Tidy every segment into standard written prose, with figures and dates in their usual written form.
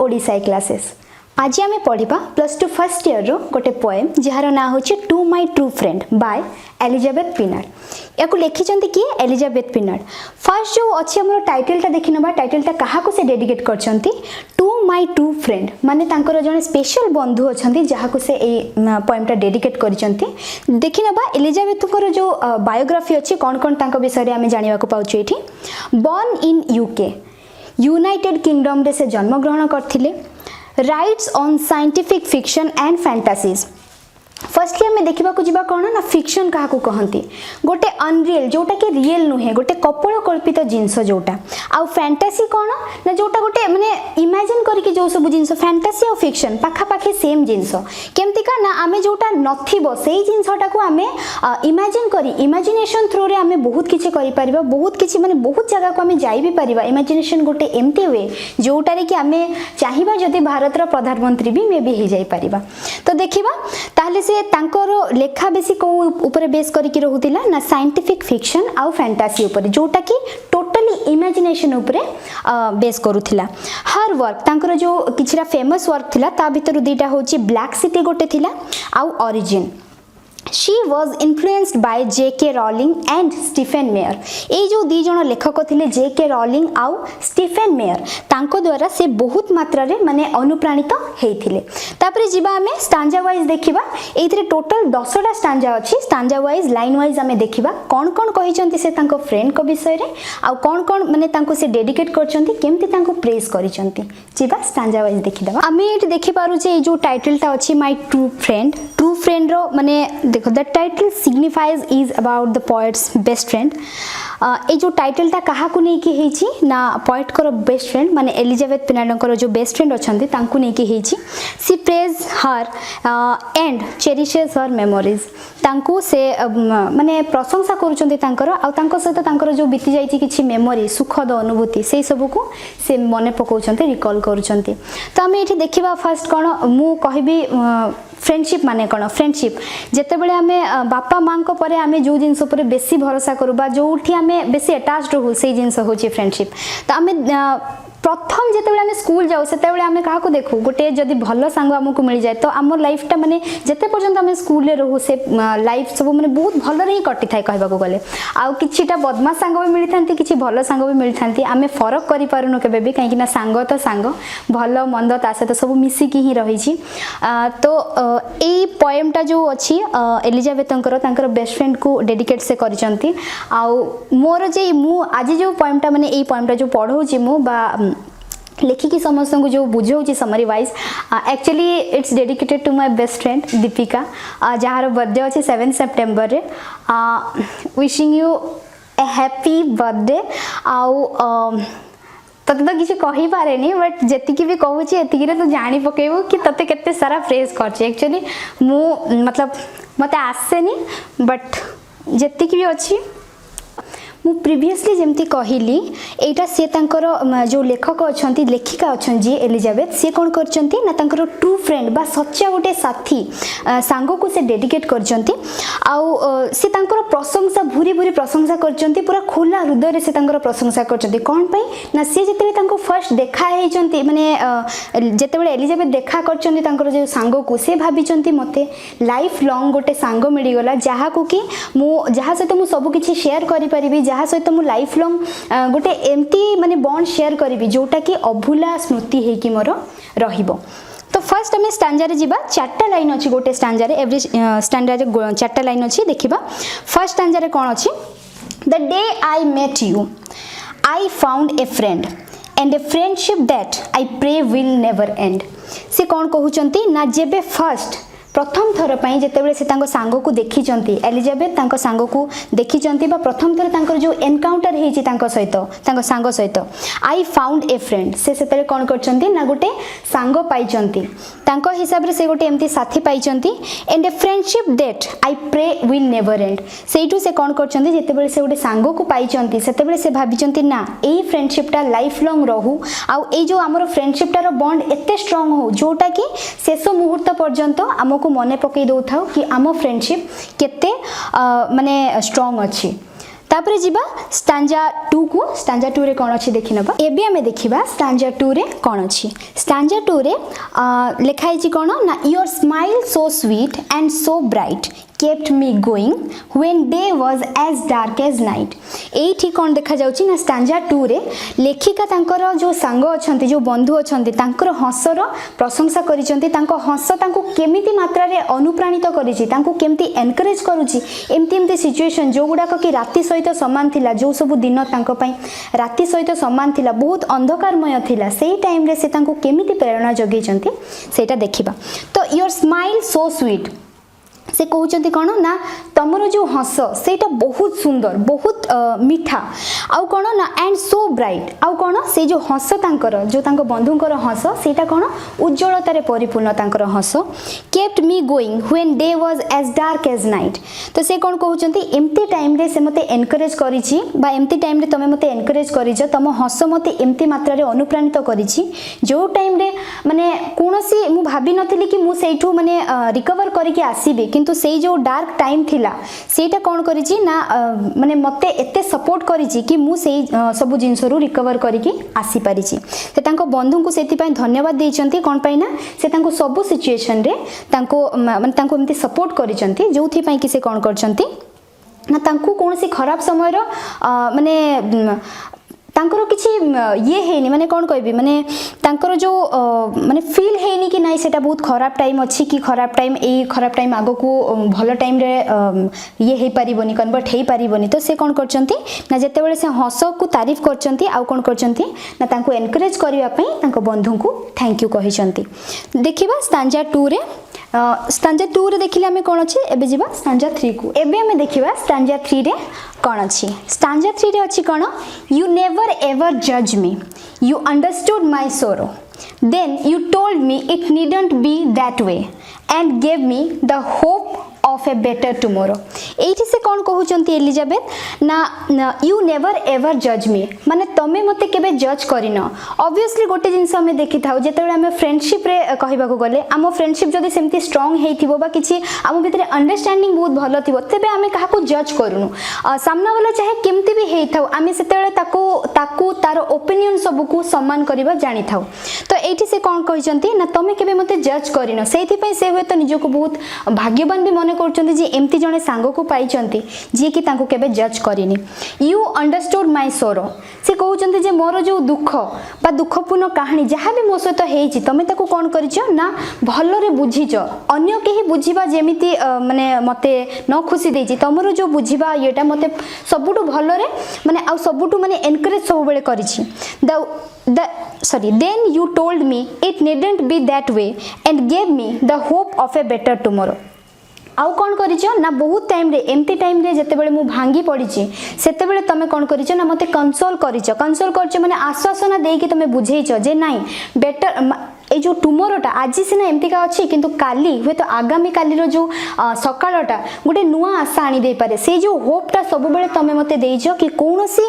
ओडिशाई classes. आज आम पढ़ा +2 फर्स्ट ईयर रो गोटे पोएम जार ना हो to my true friend by Elizabeth Pinard. या लिखिं किए एलिजाबेथ पिनार्ड। फर्स्ट जो अच्छी आम टाइटलटा देखी ना टाइटलटा क्या से डेडिकेट कर टू माई ट्रू फ्रेंड माने तांकर जड़े स्पेशल बंधु अच्छा जहाँ से पोएमटा डेडिकेट कर देखी ना एलिजाबेथ जो बायोग्राफी अच्छी कौन कौन तांको विषय आम जाना पाऊँ। ये born in UK United Kingdom रे से जन्म ग्रहण करथिले। Writes on scientific fiction and fantasies. Firstly आम देखा जावा कौन ना फिक्शन क्या कहती गोटे अनरियल जोटा कि रियल नुहे गोटे कपोल कल्पित जिनस जोटा आउ फैंटासी कौन ना जोटा गोटे माने इमेजिन करके जो सब जिनस फैंटासी और फिक्शन पाखापाखि सेम जिनस केमती का ना आमे जोटा नथिबो सेही जिनसटा को आमे इमेजिन करी इमेजिनेशन थ्रू रे आमे बहुत किछि करि परिबा बहुत किछि माने बहुत जगह को आमे जाई भी परिबा। इमेजिनेशन गोटे एमती हुए जोटा रे कि आमे चाहिबा जदि भारत रो प्रधानमंत्री भी मे भी हो जाई परिबा। तो देखिबा ताहले से तांकर लेखा बेसी को ऊपर बेस करके रहुतिला ना साइंटिफिक फिक्शन आउ फैंटासी ऊपर जोटा कि टोटली इमेजिनेशन ऊपर बेस करूथिला। हर वर्क तांकर जो किछरा फेमस वर्क थिला ता भीतर दुईटा होची ब्लैक सिटी गोटे थिला आउ origin. She was influenced by J.K. Rowling and Stephen Meyer। ये जो दी जन लेखक थिले J.K. Rowling आउ स्टीफेन मेयर तांको द्वारा से बहुत मात्रा रे माने अनुप्राणित हेइथिले। तापरे जिबा हमें स्टांजा वाइज देखिबा एथिरे टोटल 10टा स्टांजा अछि। स्टांजा वाइज लाइन वाइज हमें देखिबा कोन कोन कहिसंती से तांको फ्रेंड को विषय रे आउ कोन कोन माने तांको से डेडिकेट करचंती केमती तांको प्रेज करिसंती जिबा स्टांजा वाइज देखिदबा। हमें एठी देखि पारु जे जो टाइटलटा अछि माय ट्रू फ्रेंड रो माने देखो the title signifies is about the poet's best friend. ये जो टाइटलटा क्या नहीं कि ना पोएट को बेस्ट फ्रेंड माने एलिजाबेथ पिनार्ड जो बेस्ट फ्रेंड अच्छा तांकु नहीं कि she praise her and cherishes her memories तांकु से माने प्रशंसा करुँच सहित जो बीती जाइए किसी मेमोरी सुखद अनुभूति से सब को से मन पकाउछन्ते रिकॉल करुँच। तो आम ये देखा फास्ट कौन मु कहबी फ्रेंडशिप माने कौन फ्रेंडशिप जितेबाला आम बापा माँ परे आम जो जिनस बेसी भरोसा करूँ जो आम बेसी अटैच्ड रहू से जिनस हूँ फ्रेंडशिप। तो आम प्रथम जितेबाला आम स्कूल जाऊ से आम क्या देखू गोटे जदि भल सांग आमको मिल जाए तो आम लाइफटा माने जिते पर्यंत आम स्कूल रहू से लाइफ सब माने बहुत भल ही कटि थाए कहबाको गले आउ किछिटा बदमाश सांग भी मिली थांती किछि भल सांग भी मिली थांती आम फरक करि पारुनु केबे भी काहेकि ना सांग तो सांग भल मंद ता सहित सब मिसिकी ही रही। तो ए पोएमटा जो अच्छी एलिजाबेथंकर तांकर बेस्ट फ्रेंड को डेडिकेट से करिसंती आउ मोर जे मु आज जो पोएमटा माने ए पोएमटा जो पढौची मु बा लेखिकी समस्त को जो बुझाऊँ summary wise actually it's dedicated to my best friend Deepika जार बर्थडे अच्छे 7 सेप्टेम्बर रे। Wishing you a happy birthday आउ तते तो किसी कही पारे बट जी भी कहूँ एतिक तो जानी पकेबू कि तते केते सारा फ्रेज कर एक्चुअली मु मतलब मत आसेनी बट जी भी अच्छी मु प्रीवियसली जमती कहली एटा से तांकर जो लेखक अच्छा लेखिका अच्छा जी एलिजाबेथ सी कौन करचंती ना तांकर ट्रू फ्रेंड बा सच्चा गोटे साथी सांग को से डेडिकेट करचंती आउ से तांकर प्रशंसा भूरी भूरी प्रशंसा करचंती पूरा खुला हृदय रे से तांकर प्रशंसा करचंती कौन पई ना से जेतेबे तांको फर्स्ट देखा हेचंती माने जेतेबे एलिजाबेथ देखा करचंती तांकर जो सांग को से भाबिचंती मते लाइफ लॉन्ग गोटे सांग मिली गला जहा को कि मु जहा से तो मु सब किछि शेयर करि परिबी जहाँ सहित मु लाइफ लॉन्ग गोटे एमती माने बॉन्ड शेयर करी जोटा कि अभूला स्मृति हेकि मोर रहिबो। तो फर्स्ट आम स्टांजा रे जीवा 4टा लाइन अच्छी गोटे स्टांजा रे एवरी स्टांजा रे 4टा लाइन अच्छी देखिबा। फर्स्ट स्टांजा रे कौन अच्छी the day I met you I found a friend and a friendship that I pray will never end. से कौन कहउचंती ना जेबे फर्स्ट प्रथम थर पर जितेबाला से सांग को देखी एलिजाबेथ सांग को देखी प्रथम थर तांकर जो एनकाउंटर होती सहित सांग सहित आई फाउंड ए फ्रेंड से कौन करचंती ना गोटे सांग पाई हिसाब से गोटे एमती साथी पाई and a friendship that I pray will never end से से कौन करचंती जितेबाला से गोटे सांग को पाई से भाभी ना यही फ्रेंडशिपटा लाइफ लॉन्ग रहू आउ जो आमर फ्रेंडशिपटार बॉन्ड एते स्ट्रांग हो जोटा कि शेष मुहूर्त पर्यंत आमको मन पकई दो था कि आम फ्रेंडशिप केते माने स्ट्रांग अच्छी। तापर जीवा स्टांजा 2 को स्टांजा 2 रे कोन अछि देखि नबा एबे हमें देखिबा स्टांजा 2 रे कोन अछि स्टांजा 2 रे लिखाइ छी कोन ना your smile so sweet and so bright kept me going when day was as dark as night एठी कोन देखा जाउची ना स्टांजा 2 रे लेखिका तांकर जो सांग अछंती जो बंधु अछंती तांकर हसर प्रशंसा करिसंती तांको हस तांको केमिति मात्रा रे अनुप्राणित करिछि तांको केमिति एनकरेज करूची एमति एमति सिचुएशन जो गुडा कि राति सहित समान थिला जो सब दिन तांको पई राति सहित समान थिला बहुत अंधकारमय थिला सेही टाइम रे से तांको केमिति प्रेरणा जगैचंती सेटा देखिबा तो योर स्माइल सो स्वीट से कहते कौन ना तुमर जो हस से बहुत सुंदर बहुत मीठा आउ कौन ना एंड सो ब्राइट आउ कौन से जो हस तांकर जो तांको बंधुंकर हस सेटा कौन उज्जवलतार परिपूर्ण तांकर has kept me going when day was as dark as night तो से कौन कहते एमती टाइम रे से मते एनकरेज करिछि बा एमती टाइम रे तमे मते एनकरेज करिछ तम हस मते एमती मात्रा रे अनुप्राणित करिछि जो टाइम रे माने कोनोसी मु भाबी नथिली कि मु सेइठू माने रिकवर करके आसीबे किंतु से जो डार्क टाइम थिला सेटा कोन करिछि ना माने मते एते सपोर्ट करिछि कि मु से सब जिंस रु रिकवर करके आसी परिछि से तांको बंधु को सेति पय धन्यवाद देइचंती कोन पय ना से तांको सब सिचुएशन रे तांको माने तांको एमती सपोर्ट करिचंती जोथि पय कि से कोन करचंती ना तांको कोनसी खराब समय रो माने तांकर किछि ये हेनी माने कोन कहबी माने तांकर जो माने फील हेनी कि नाही सेटा बहुत खराब टाइम अछि कि खराब टाइम ए खराब टाइम आगो को भलो टाइम रे ये हे परिबोनी कन्वर्ट हे परिबोनी तो से कोन करचंती ना जेते बेले से हस को तारीफ करचंती आ कोन करचंती ना तांको एनकरेज करिया पई तांको बंधु को थैंक यू कहिचंती देखिबा स्टांजा 2 रे स्टांजा 2 रे देखिले हमें कोन अछि एबे जिबा स्टांजा 3 को एबे हमें देखिबा स्टांजा 3 रे कोन अछि स्टांजा 3 रे अछि कोन you never ever judge me you understood my sorrow then you told me it needn't be that way and gave me the hope of a better tomorrow एठी से कोन कहउचंती एलिजाबेथ ना यू नेवर एवर जज मी माने तमे मते केबे जज करिनो obviously गोटे जिंस हमें देखि थाउ जेतेबेले हमें फ्रेंडशिप रे कहबा को गले हम फ्रेंडशिप जदी सेमती स्ट्रांग हेइथिबो बा किछि हम भितरे अंडरस्टैंडिंग बहुत भलो थिबो तबे हमें काहा को जज करूनु सामना वाला चाहे केमती भी हेइ थाउ हमें सेतेबेले ताकू तार ओपिनियन सब को सम्मान करबा जानि थाउ तो एठी से कोन कहिचंती ना तमे केबे मते जज करिनो सेथि पई से होय तो निजो को बहुत भाग्यवान भी मने करचंती जे एमती जने सांग को पाइचंती जे कि तांको केबे जज करिनी यू अंडरस्टूड माय सोरो से कहउचंती जे मोर जो दुख बा दुखपूर्ण कहानी जहा भी मो सहित हेइची तमे ताको कोन करिचो ना भलो रे बुझिचो अन्य केही बुझिबा जेमिति माने मते न खुशी देइची तमरो जो बुझिबा येटा मते सबुटु भलो रे माने आ सबुटु माने एनकरेज सब बेले करिची then you told me it needn't be that way and gave me the hope of a better tomorrow आउ कौन करिचो ना बहुत टाइम रे एमती टाइम रे जते बेले मु भांगी पड़ीची सेते बेले तमे कौन करिचो ना मते कंसोल करचो माने आश्वासन देई कि तमे बुझेइचो जे नाही बेटर ए जो टुमरोटा आज सिना एमतीका अच्छी किंतु काली हुए तो आगामी काली रो जो सकाळटा गोटे नुआ आशा आनी दे पारे से जो होपटा सब बेले तमे मते देइछो कि कोनोसी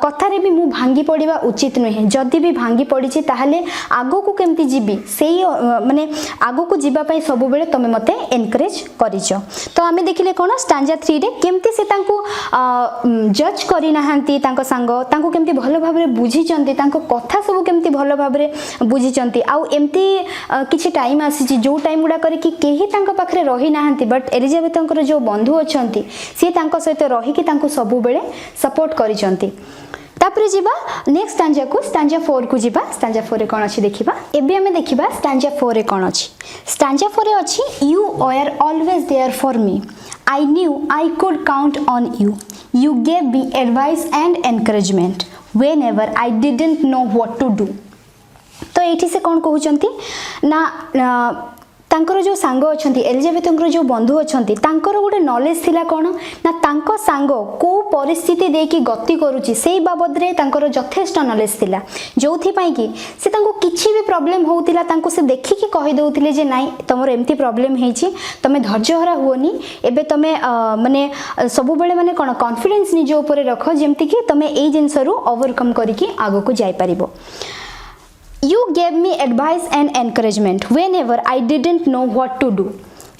कथा रे भी मु भांगी पड़िबा उचित नहे जदी भी भांगी पड़ीची ताहाले आगो को केमती जीबी सेही माने आगो को जीबा पई सब बेले तमे मते एनकरेज करिचो तो आमे देखिले कोन स्टांजा 3 रे केमती से तांको जज करि नाहंती तांको सांग तांको केमती भलो भाबरे बुझिचंती तांको कथा सब केमती भलो भाबरे बुझिचंती आ एमती किछि टाइम आसी जो टाइम गुडा करे कि केही तांको पाखरे रही नाहंती बट एलिजाबेथंकर जो बंधु अछंती से तांको सहित रही कि तांको सब बेले सपोर्ट करिचंती तापरे जीवा नेक्स्ट स्टांजा को स्टांजा 4 को जीवा स्टांजा 4 रे कोन अछि देखिबा एबे हमें देखिबा स्टांजा 4 रे कोन अछि स्टांजा 4 रे अछि you were always there for me I knew I could count on you gave me advice and encouragement whenever I didn't know what to do तो एठी से कोन कहउचंती ना तांकर जो सांग अछंती एलिजाबेथंकर जो बंधु अछंती तांकर गोटे नॉलेज थिला कोन ना तांको सांग को परिस्थिति देकी गति करूची सेही बाबद रे तांकर यथेष्ट नॉलेज थिला जोथि पई कि से तांको किछि भी प्रॉब्लम होउतिला तांको से देखि कि कहि दउतिले जे नाही तमर एम्ति प्रॉब्लम हेची तमे धैर्य हरा हुओनी एबे तमे माने सब बेले माने कोन कॉन्फिडेंस निजो ऊपर रखो जेमति कि तमे एई जिंसरु ओवरकम करिकि आगो को जाई परिबो You gave me advice and encouragement whenever I didn't know what to do.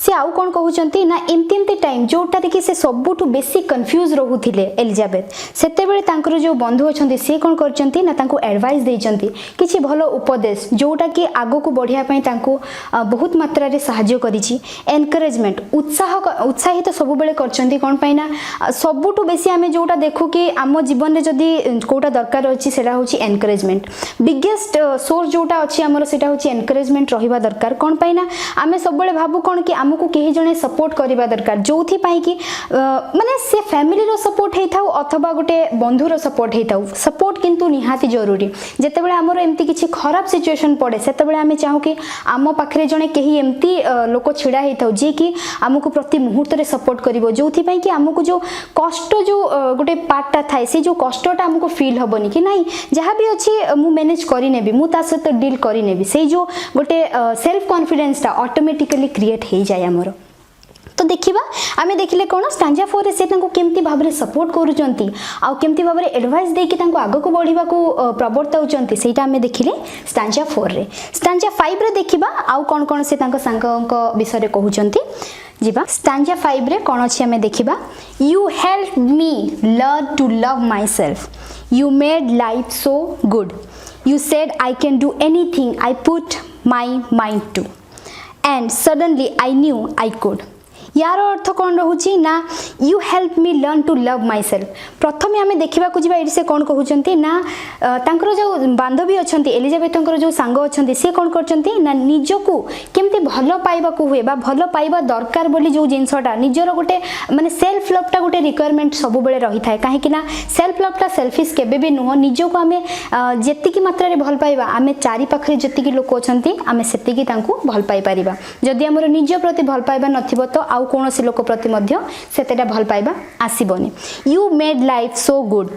से आउ कौन कहउचंती ना एमती एमती टाइम जोटारे कि से सबुठु बेसी कंफ्यूज रहुथिले एलिजाबेथ सेतेबेले तांकर जो बंधु अछंती से कौन करचंती ना तांको एडवाइस देइचंती किछि भलो उपदेश जोटा कि आगो को बढ़िया पई तांको बहुत मात्रा रे सहाय्य करिछि एनकरेजमेंट उत्साहित सब बेले करचंती कोन पई ना सबुठु बेसी आमे जोटा देखु कि आम जीवन रे जदी कोटा दरकार अछि सेटा होछि एनकरेजमेंट बिगेस्ट सोर्स जोटा अछि हमर सेटा होछि एनकरेजमेंट रहिबा दरकार कोन पई ना आमे सब बेले भाबु कोन कि हमको केही जने सपोर्ट करिबा दरकार जोथि पई कि माने से फैमिली रो सपोर्ट हेइ थाउ अथवा गोटे बंधु रो सपोर्ट हेइ थाउ सपोर्ट किंतु निहाती जरूरी जेते बेले हमर एम्ति किछि खराब सिचुएशन पड़े सेते बेले आमे चाहू कि आम पाखरे जने केही एम्ति लोक छिड़ा हेइ थाउ जे कि हमको प्रति मुहूर्त रे सपोर्ट करिवो जोथि पई कि हमको जो कष्ट जो गोटे पार्टटा थाए से जो कष्टटा हमको फील हबनी कि नाही जहा भी अछि मु मैनेज करि नेबी मु ता सहित डील करि नेबी से जो गोटे सेल्फ कॉन्फिडेंस ता ऑटोमेटिकली क्रिएट हेइ जाय हमरो तो देखिबा आमे देखिले कोन स्टांजा 4 रे से तांको केमती भाबरे सपोर्ट करूचंती आ केमती भाबरे एडवाइस दे कि तांको आगो को बढ़िबा को प्रवर्ताउचंती सेटा आमे देखिले स्टांजा 4 रे स्टांजा 5 रे देखिबा आ कोन कोन से तांको सांगको विषय रे कहूचंती जीवा स्टांजा 5 रे कोन अछि आमे देखिबा you help me learn to love myself you made life so good you said I can do anything I put my mind to and suddenly I knew I could यार अर्थ कौन रोचे ना you help me learn to love myself प्रथम आम देखा जा ये कौन कहते ना तांकर जो बांधवी अच्छा एलिजाबेथ जो सांग अच्छा सी कौन कर निजको केमती भल पाइबा हुए भल पाइबा दरकार बोली जो जिनसटा निजर गोटे माने सेल्फ लवटा गोटे रिक्वायरमेंट सब बेले रही थाए कहीं सेल्फ लवटा सेल्फिश केबे भी नुह निजको आम जी मात्रा रे भल पाइबा आम चारि पाखरे जति लोक अच्छा आम से भल पाई परिबा जदि आमर निज प्रति भल पाइबा नथिबो तो आउ कौन सी लोक प्रति मध्य सेतेटा भल पाइबा आसीबनी you made life so good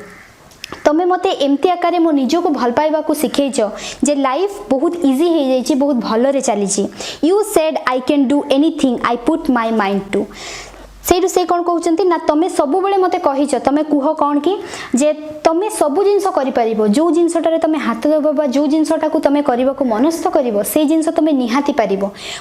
तमे मते एमती आकार मो निजको भल पाइबा को सिखैछ जे लाइफ बहुत इजी हो जाइए बहुत भल रे चली you said I can do anything I put my mind to सेठू से कौन कहते ना तुम्हें सब बेले मत कहीच तुम्हें कुह कौन कि जे तुम्हें सबू जिनस कर जो जिनसटारे तुम हाथ दब जो जिनसटा को तुम करने को मनस्थ कर से जिनस तुम निहाती पार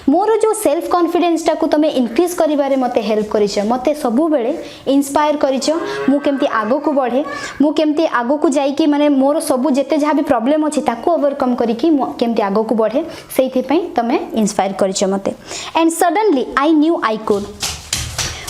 मोर जो सेल्फ कॉन्फिडेंस टाक तुम इनक्रीज कर मत हेल्प कर मत सब बेले इंस्पायर करमती आग को बढ़े मुझे आग को जाकि माने मोर सब जिते जहाँ भी प्रॉब्लम अच्छी ओवरकम करमती आग को बढ़े से तुम इंस्पायर कर मत and suddenly I knew I could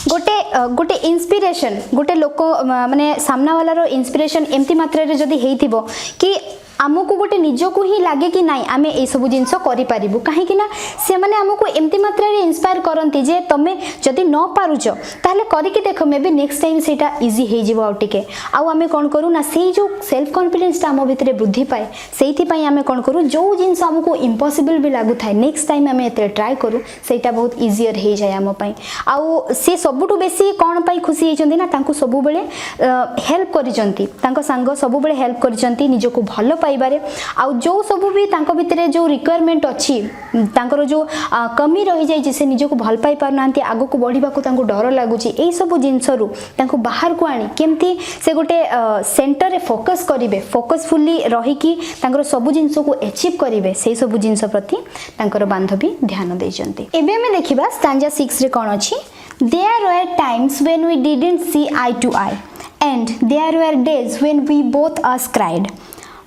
गोटे गोटे इंस्पिरेशन गोटे लोक माने सामना वाला इंस्पिरेशन एमती मात्रा रे जदी हेइथिबो कि आमको गोटे निजको ही लगे कि नाई आमे ए सब जिनस करि पारिबु काहे कि ना से माने आमको एमती मात्रा रे इंस्पायर करंती जे तमे जदी न पारुछ ताले करिकि देखो मे बी नेक्स्ट टाइम सेटा इजी हे जिवो आ टिके आ आमे कोन करू ना सेही जो सेल्फ कॉन्फिडेंस ता आम भितरे वृद्धि पाए सेहिथि पई आमे कोन करू जो जिनस आमको इम्पॉसिबल भी लागु थाए नेक्स्ट टाइम आमे एते ट्राई करू सेटा बहुत इजियर हे जाय आम पई आ से सबुटु बेसी कोन पई खुशी हेचंती ना तांको सबु बेले हेल्प करिसंती तांको संग सबु बेले हेल्प करिसंती निजको भलो पाइबारे आ जो सब भी तांको भितरे जो रिक्वायरमेंट अच्छी तांकर जो कमी रही जाइए से निजको भल पाई पार नांती आगो को बढ़िबा को तांको डर लागुची एई सब जिंसरु तांको बाहर को आनी केमती से गोटे सेंटर रे फोकस करिवे फोकसफुली रही कि तांकर सब जिंस को अचीव करिवे सेई सब जिंस प्रति तांकर बांधवी ध्यान देइचंती एबे हमें देखिबा स्टांजा 6 रे कोन अछि there were times when we didn't see eye to eye and there were days when we both us cried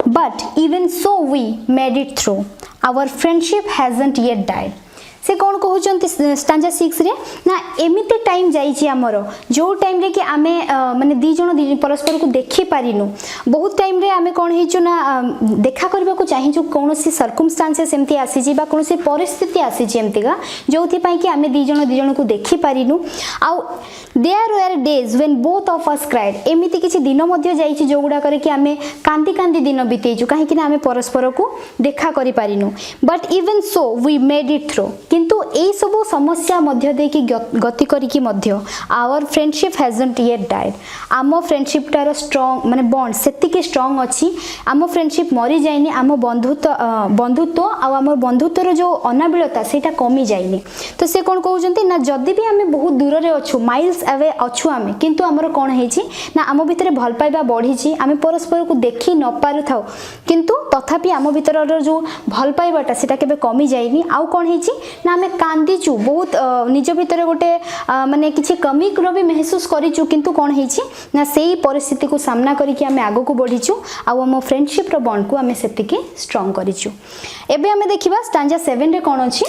But even so we made it through. Our friendship hasn't yet died. से कौन कहते stanza 6 रे ना एमिते time जाइए आमर जो time रे कि आमे माने दी जन परस्पर को देखि पारिनु बहुत टाइम रे आमे कौन हेचु ना देखा करबा को चाहिछु कौन सी सर्कमस्टांसेस एमती आसी जी बा कौन सी परिस्थिति आसी जी एमतीगा जोथि पई कि आमे दी जन को देखि पारिनु आ there were days when both of us cried एमिति किछि दिन मध्ये जाइछि जो गुडा करे कि आमे कांदी कांदी दिन बितेइछु काहे कि ना आमे परस्पर को देखा करि पारिनु but even so we made it through किंतु एई सब समस्या मध्य दे कि गति करिकि मध्य our friendship hasn't yet died आम फ्रेंडशिप टार स्ट्रांग माने बॉन्ड सेतिकी स्ट्रांग अछि आम फ्रेंडशिप मरि जाइनी आम बंधुत्व आ आम बंधुत्वर जो अनाबिलता सेटा कमी जाइनी तो से कोन कहउजंती ना जदी भी आमे बहुत दूर रे अछु माइल्स अवे अछु आमे किंतु हमर कोन हेछि ना आम भितरे भल पाइबा बढ़िछि आमे परस्पर को देखि न पारु थाउ किंतु तथापि आम भितर जो भल पाइबाटा सेटा केबे कमी जाइनी आउ कोन हेछि ना आम कांदीचु बहुत निज भितर गोटे माने किसी कमी भी महसूस करूँ किंतु कौन होइछि ना सेही परिस्थिति को सामना करके आम आग को बढ़ीचु आम फ्रेंडशिप रो बॉन्ड को आम सेतिकी स्ट्रांग करिचु। एबे आम देखिबा स्टांजा 7 रे कोन अछि।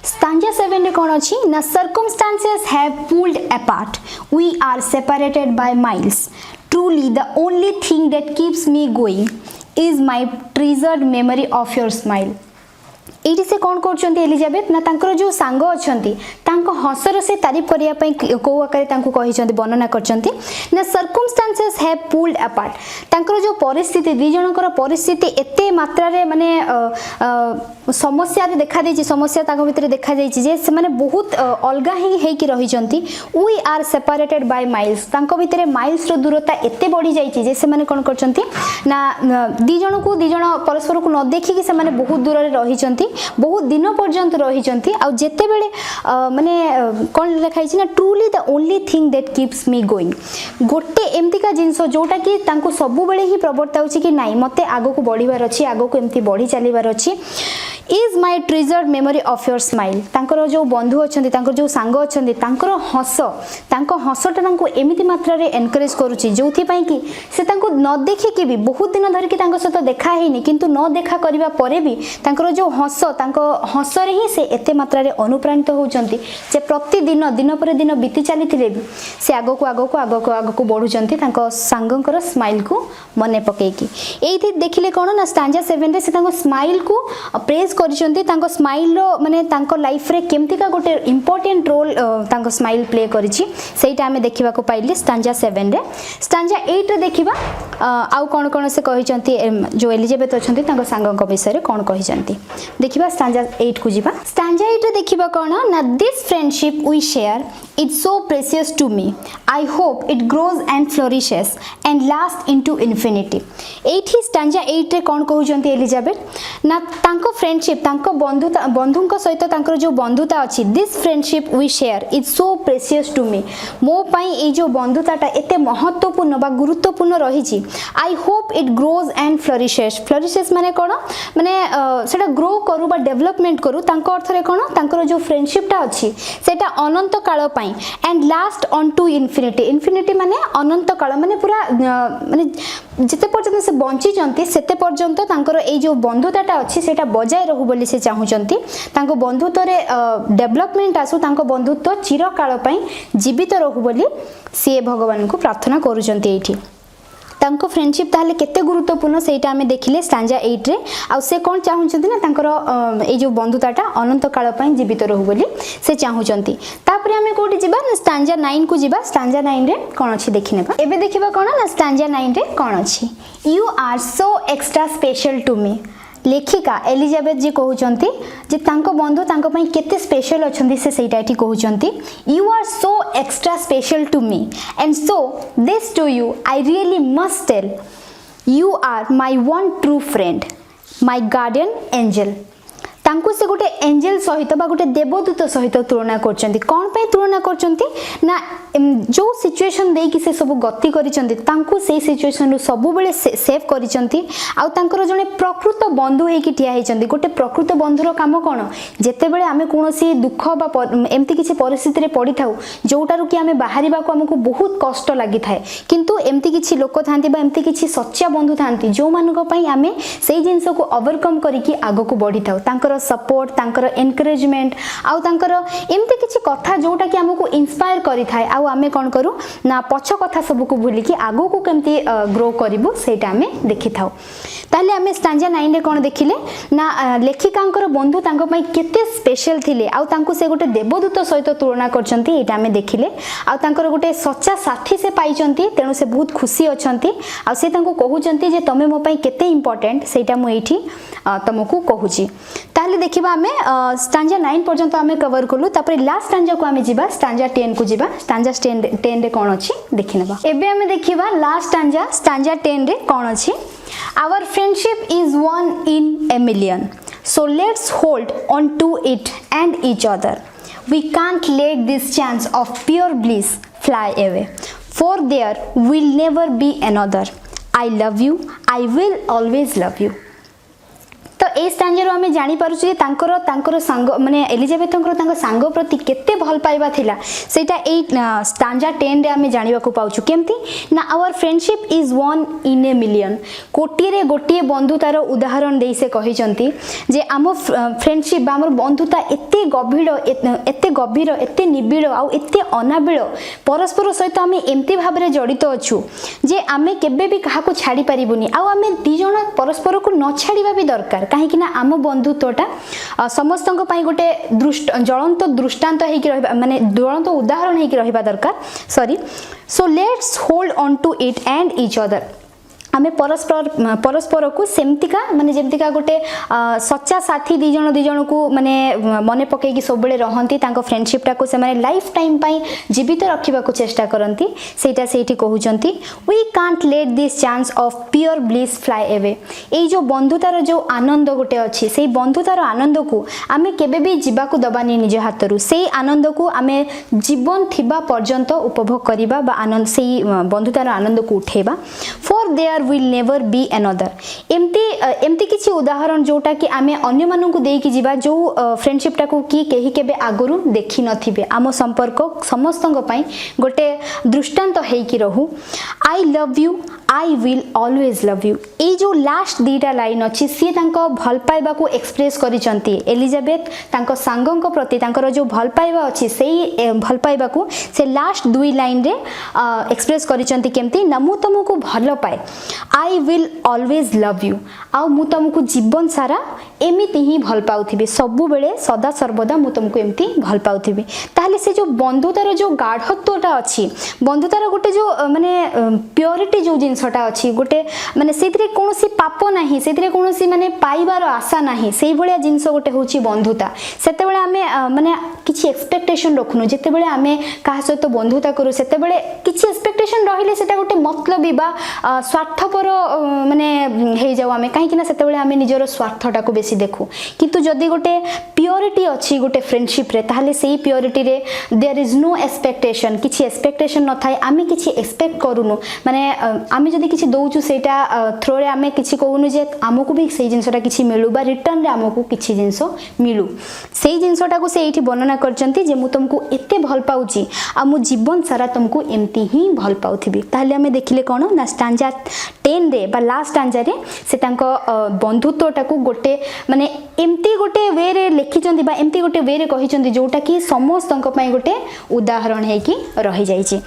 स्टांजा 7 रे कोन अछि ना circumstances have pulled apart, we are separated by miles, truly the only thing that keeps me going is my treasured memory of your smile। एठी से कौन कर एलिजाबेथ ना तांकर जो सांग अच्छी हसर से तारीफ करने कौ आकार वर्णना करछंती ना सर्कमस्टांसेस हैव पुल्ड अपार्ट तांकर जो परिस्थिति दी जनकर परिस्थिति एते मात्रा रे माने समस्या देखा देछि समस्या तांको भितर देखा जाइछि जे से माने बहुत अलगा ही हेकि रहिचंती we are separated by miles तांको भितर माइल्स रो दूरता एते बढ़ी जाइछि जे से माने कोन करछंती ना दी जण परस्पर को न देखि कि से माने बहुत दूर रे रहिचंती बहुत दिन पर्यंत रही आ जेते बेले माने कौन लिखाई ना truly the only thing that keeps me going गोटे एमतीका जिनस जोटा कि तांको सबु बेले ही प्रवर्ताउछि कि नाही मते आगो को बढ़िबार अछि आगो को एमती बढ़ी चलीबार अछि is my treasured memory of your smile तांकर जो बंधु अछंती तांकर जो सांग अछंती तांकर हस तांको हसटा तांको एमिति मात्रा रे एनकरेज करूछि जोथि पई कि से तांको न देखि कि भी बहुत दिन धरि कि तांको सहित देखा हेनी किंतु न देखा करबा परे भी तांकर जो हस तांको हसरे ही से एते मात्रा रे अनुप्राणित होउचंती जे प्रतिदिन दिन पर दिन बीती चलीथिले भी से आगो को बढ़ुचंती तांको सांगंकर स्माइल को मने पकेकी एथि देखिले कोन ना स्टांजा 7 रे से तांको स्माइल को प्रेज करिसंती तांको स्माइल रो माने तांको लाइफ रे केमतिका गोटे इंपोर्टेंट रोल तांको स्माइल प्ले करिछि सेटा हमें देखिबा को पाइली स्टांजा 7 रे। स्टांजा 8 रे देखिबा आउ कोन से कहिसंती जो एलिजाबेथ अछंती तांको सांगंक विषय रे कोन कहिसंती देखिबा स्टांजा 8 को जीवा। स्टांजा 8 रे देखिबा कोन ना this friendship we share it's so precious to me I hope it grows and flourishes and last into infinity एठी स्टांजा 8 रे कोन कहुचंती एलिजाबेथ ना तांको फ्रेंडशिप तांको बंधुंक सहित तांकर जो बंधुता अछि this friendship we share it's so precious to me मो पई ए जो बंधुताटा एते महत्वपूर्ण बा गुरुत्वपूर्ण रहिछि I hope it grows and flourishes माने कोन माने सेटा ग्रो करू बा डेवलपमेंट करू तांको अर्थ रे कोन तांकर जो फ्रेंडशिपटा अछि सेटा अनंत काल पई and last on to infinity माने अनंत काल माने पूरा माने जिते पर्यंत से बंची जंती सेते पर्यंत तांकर ए जो बंधुताटा अछि सेटा बजाय रहू बोली से चाहुचंती तांको बंधुत्व रे डेवलपमेंट आसु तांको बंधुत्व चिरकाल पई जीवित रहू बोली से भगवान को प्रार्थना करूचंती एठी तांको फ्रेंडशिप ताहले केते गुरुत्वपूर्ण सेटा हमें देखिले स्टांजा 8 रे आ से कोन चाहुचंती ना तांकर ए जो बंधुताटा अनंत काल पई जीवित रहू बोली से चाहुचंती तापरे हमें कोठी जिबा स्टांजा 9 को जिबा स्टांजा 9 रे कोन अछि देखिनेबा एबे देखिबा कोन ना स्टांजा 9 रे कोन अछि you are so extra special to me लेखिका एलिजाबेथ जी कहउचंती जे तांको बंधु तांको पई केते स्पेशल अछंती से सेटा एठी कहउचंती you are so extra special to me and so this to you I really must tell you are my one true friend my guardian angel तांको से गोटे एंजल सहित बा गोटे देवदूत सहित तुलना करचंती कोन पे तुलना करचंती ना जो सिचुएशन देकी से सब गति करिचंती तांको से सिचुएशन सब बेले सेव करिचंती आ तांकर जने प्रकृत बंधु हेकी ठिया हेचंती गोटे प्रकृत बंधुर काम कोन जेते बेले आमे कोनोसी दुख बा एमती किछि परिस्थिति रे पड़ी थाउ जोटारु कि आमे बाहरिबा को हमकु बहुत कष्ट लागि थाए किंतु एमती किछि लोक थांती बा एमती किछि सच्चा बंधु थांती जो मानको पई आमे सेही जिंस को ओवरकम करिकि आगो को बढ़ी थाउ तांकर सपोर्ट तांकर एनकरेजमेंट आउ तांकर एमती किछि कथा जोटा कि हमकु इंस्पायर करि थाए आउ आमे कोन करू ना पछ कथा सब को भूली कि आगो को केमती ग्रो करिवो सेटा आमे देखि थाउ ताले आमे स्टांजा 9 रे कोन देखिले ना लेखिकांकर बंधु तांको पई केते स्पेशल थिले आउ तांको से गोटे देवदूत सहित तुलना करचंती एटा आमे देखिले आउ तांकर गोटे सच्चा साथी से पाइचंती तेनु से बहुत खुशी अछंती आउ से तांको कहउचंती जे तमे मो पई केते इंपोर्टेंट सेटा मु एठी तमको कहूची ताले देखिबा आमे स्टांजा 9 पर्यंत आमे कवर करलु तापर लास्ट स्टांजा को आमे जिबा स्टांजा 10 को जिबा स्टांजा 10 रे कोन अछि देखिनबा एबे आमे देखिबा लास्ट स्टांजा 10 रे कोन अछि our friendship is one in a million so let's hold on to it and each other we can't let this chance of pure bliss fly away for there will never be another I love you I will always love you तो ए stanza रो आमे जानि पारुछु जे तांकर संग माने एलिजाबेथंकर तांकर संग प्रति केते भल पाइबा थिला सेटा ए स्टांजा 10 रे आमे जानिबा को पाउछु केमती ना our friendship is one in a million कोटी रे गोटी बंधुतार उदाहरण देई से कहिसंती जे आम फ्रेंडशिप आम बंधुता एते गभीर एते निबिड़ आ एते अनाबिल परस्पर सहित आम एमती भाव में जड़ित अच्छु जे आमे केबे भी कहा को छाड़ी पारिबुनी आ आमे दी जण परस्पर को न छाड़िबा भी दरकार काहेकि ना आम बंधुत्वटा समस्तଙ୍କ ପାଇଁ गोटे ज्वलंत दृष्टांत हेकि रहबा माने ज्वलंत उदाहरण हेकि रहबा दरकार sorry so let's hold on to it and each other आमे परस्पर को सेमतिका माने जेमतिका गोटे सच्चा साथी दी जण को माने मने पकई कि सब बेले रहंती तांको फ्रेंडशिप टा को से माने लाइफ टाइम पई जीवित रखिबा को चेष्टा करंती सेटा सेठी कहउचंती we can't let this chance of pure bliss fly away ए जो बंधुतार जो आनंद गोटे अछि सेई बंधुतार आनंद को आमे केबे भी जीवा को दबानी निज हातरू सेई आनंद को आमे जीवन थिबा पर्यंत उपभोग करिबा बा आनंद सेई बंधुतार आनंद को उठेबा for there will never be another एमती किछि उदाहरण जोटा कि आमे अन्य मानन को देई कि जीवा जो फ्रेंडशिप टा को कि केही केबे आगुरु देखि नथिबे आम संपर्क समस्तंग पई गोटे दृष्टांत हेई कि रहू I love you I will always love you ए जो लास्ट दीटा लाइन अछि सी तांको भल पाइबा को एक्सप्रेस करिसंती एलिजाबेथ तांको सांगंक प्रति तांकर जो भल पाइबा अछि सेई भल पाइबा को से लास्ट दुई लाइन रे एक्सप्रेस करिसंती केमती ना मु तुमको भल पाए I will always love you आ मु तुमको जीवन सारा एमिति ही भल पाउथिबे सबु बेले सदा सर्वदा मु तुमको एमती भल पाउथिबे ताहले से जो बंधुतार जो गाढ़त्वटा अछि बंधुतार गोटे जो माने प्योरिटी जो जिंसटा अछि गोटे माने सेतिरे कोनोसी पाप नाही सेतिरे कोनोसी माने पाइबार आशा नाही सेई भलिया जिंस गोटे होची बंधुता सेते बेले आमे माने किछि एक्सपेक्टेशन रखनु जेते बेले आमे काहा सहित बंधुता करू सेते बेले किछि एक्सपेक्टेशन रहिले सेटा गोटे मतलबी बा स्वार्थपर माने हे जाऊ आमे काहे कि ना सेते बेले आमे निजर स्वार्थटा को बेसी देखू किंतु जदी गोटे प्योरिटी अछि गोटे फ्रेंडशिप रे ताहले सेई प्योरिटी रे देयर इज नो एक्सपेक्टेशन किछि एक्सपेक्टेशन न थाय आमे किछि एक्सपेक्ट करूनु माने आमे जदी किछि दोउचु सेटा थ्रो रे आमे किछि कहूनु जे हमकु भी सेई जिंसटा किछि मिलु बा रिटर्न रे हमकु किछि जिंस मिलु सेई जिंसटा को से एठी वर्णना करचंती जे मु तुमको एते भल पाउची आ मु जीवन सारा तुमको एमती ही भल पाउथिबी ताहले आमे देखिले कोन ना स्टांजा 10 रे बा लास्ट स्टांजा रे से तांको बंधुत्वटा को गोटे माने एमती गोटे वे रे लिखिचंती बा एमती गोटे वे रे कहिचंती जोटा कि समस्तंक पई गोटे उदाहरण है कि रहि जाईची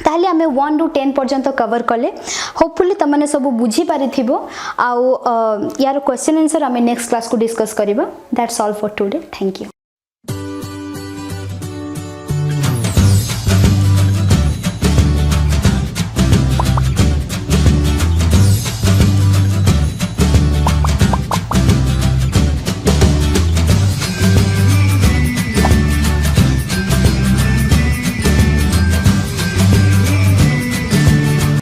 ताहले आमे 1 टू 10 पर्यंत कवर कले होपफुली तमने सब बुझी पारिथिबो आ यार क्वेश्चन आंसर आमे नेक्स्ट क्लास को डिस्कस करिबा that's all for today thank you.